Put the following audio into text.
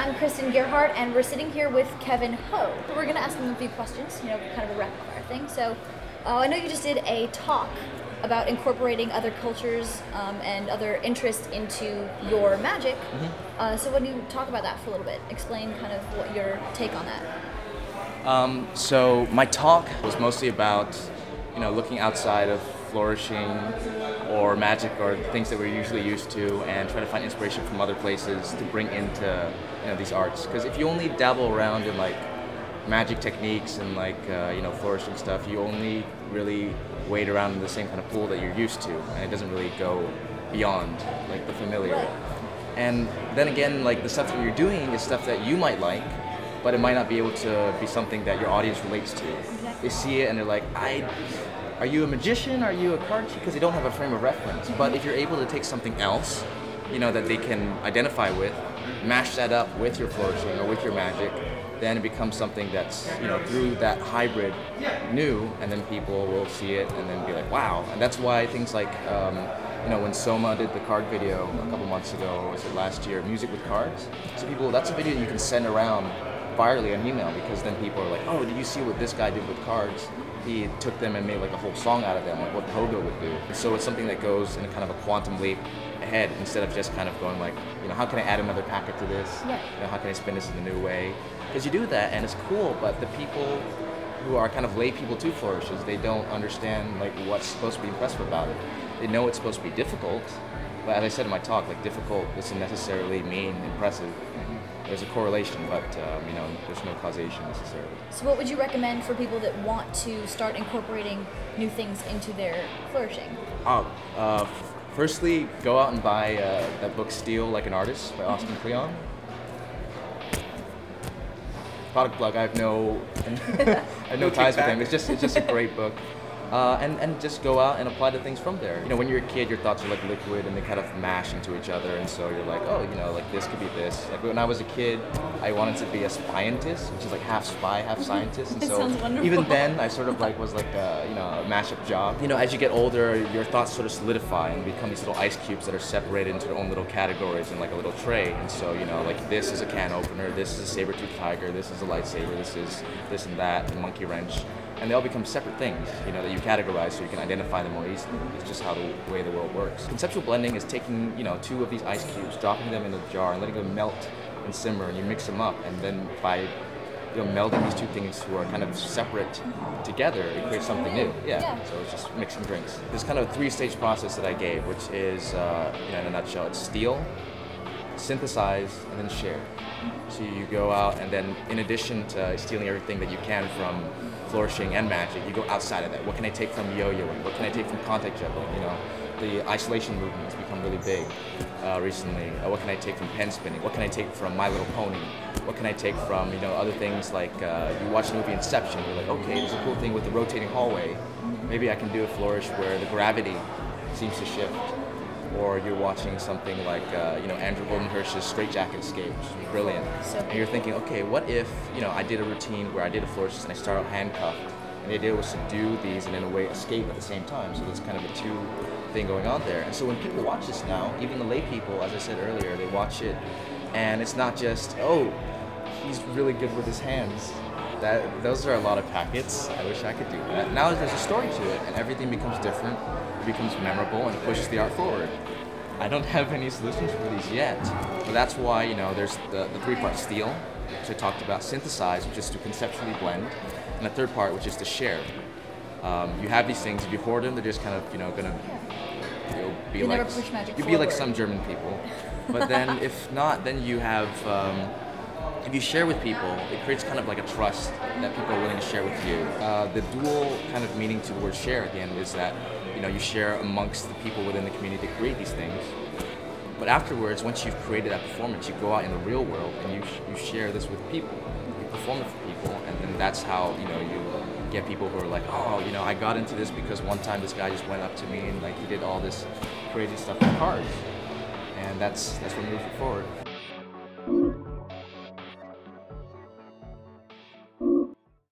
I'm Kristen Gerhardt, and we're sitting here with Kevin Ho. We're going to ask him a few questions, kind of a rapid fire thing. So, I know you just did a talk about incorporating other cultures and other interests into your magic. So why don't you talk about that for a little bit? Explain kind of what your take on that. So my talk was mostly about, looking outside of flourishing or magic or things that we're usually used to, and try to find inspiration from other places to bring into, these arts. Because if you only dabble around in like magic techniques and like flourishing stuff, you only really wade around in the same kind of pool that you're used to, and it doesn't really go beyond like the familiar. Right. And then again, like the stuff that you're doing is stuff that you might like, but it might not be able to be something that your audience relates to. Exactly. They see it and they're like, are you a magician? Are you a card? Because they don't have a frame of reference. But if you're able to take something else, that they can identify with, mash that up with your flourishing or with your magic, then it becomes something that's, through that hybrid new, and then people will see it and then be like, wow. And that's why things like, when Soma did the card video a couple months ago, or was it last year, Music with Cards? So people, that's a video you can send around virally on email, because then people are like, oh, did you see what this guy did with cards? He took them and made like a whole song out of them, like what Pogo would do. So it's something that goes in a kind of a quantum leap ahead, instead of just kind of going like, how can I add another packet to this? Yeah. How can I spin this in a new way? Because you do that and it's cool, but the people who are kind of lay people to flourishes, they don't understand like what's supposed to be impressive about it. They know it's supposed to be difficult, but as I said in my talk, like difficult doesn't necessarily mean impressive. There's a correlation, but there's no causation necessarily. So what would you recommend for people that want to start incorporating new things into their flourishing? Firstly, go out and buy that book Steal Like an Artist by Austin Kleon. Product plug, I have no ties with him. It's just a great book. And just go out and apply the things from there. When you're a kid, your thoughts are like liquid and they kind of mash into each other, and so you're like, oh, like this could be this. Like when I was a kid, I wanted to be a scientist, which is like half spy, half scientist, and so even then, I sort of like was like a mashup job. As you get older, your thoughts sort of solidify and become these little ice cubes that are separated into their own little categories in like a little tray, and so like this is a can opener, this is a saber-toothed tiger, this is a lightsaber, this is this and that, and monkey wrench. And they all become separate things, that you categorize so you can identify them more easily. It's just how the way the world works. Conceptual blending is taking, two of these ice cubes, dropping them in a jar and letting them melt and simmer, and you mix them up, and then by melding these two things who are kind of separate together, it creates something new. Yeah. So it's just mixing drinks. There's kind of a 3-stage process that I gave, which is, in a nutshell, it's steal, synthesize, and then share. So you go out, and then in addition to stealing everything that you can from flourishing and magic, you go outside of that. What can I take from yo-yoing? What can I take from contact juggling? The isolation movement has become really big recently. What can I take from pen spinning? What can I take from My Little Pony? What can I take from other things like you watch the movie Inception? You're like, okay, there's a cool thing with the rotating hallway. Maybe I can do a flourish where the gravity seems to shift. Or you're watching something like Andrew Goldenhirsch's Straitjacket Escape, which is brilliant. And you're thinking, okay, what if I did a routine where I did a flourish and I start out handcuffed, and the idea was to do these and in a way escape at the same time. So there's kind of a two thing going on there. And so when people watch this now, even the lay people, as I said earlier, they watch it, and it's not just, oh, he's really good with his hands. Those are a lot of packets. I wish I could do that. Now there's a story to it, and everything becomes different. Becomes memorable, and it pushes the art forward. I don't have any solutions for these yet, but that's why there's the 3-part steal, which I talked about, synthesize, which is to conceptually blend, and the 3rd part, which is to share. You have these things. If you hoard them, they're just kind of gonna be you like never push magic you'll be like some German people. But then if not, then you have. If you share with people, it creates kind of like a trust that people are willing to share with you. The dual kind of meaning to the word share again is that you share amongst the people within the community to create these things. But afterwards, once you've created that performance, you go out in the real world and you share this with people. You perform it for people, and then that's how you get people who are like, oh, I got into this because one time this guy just went up to me and like he did all this crazy stuff with cards, and that's what moves it forward.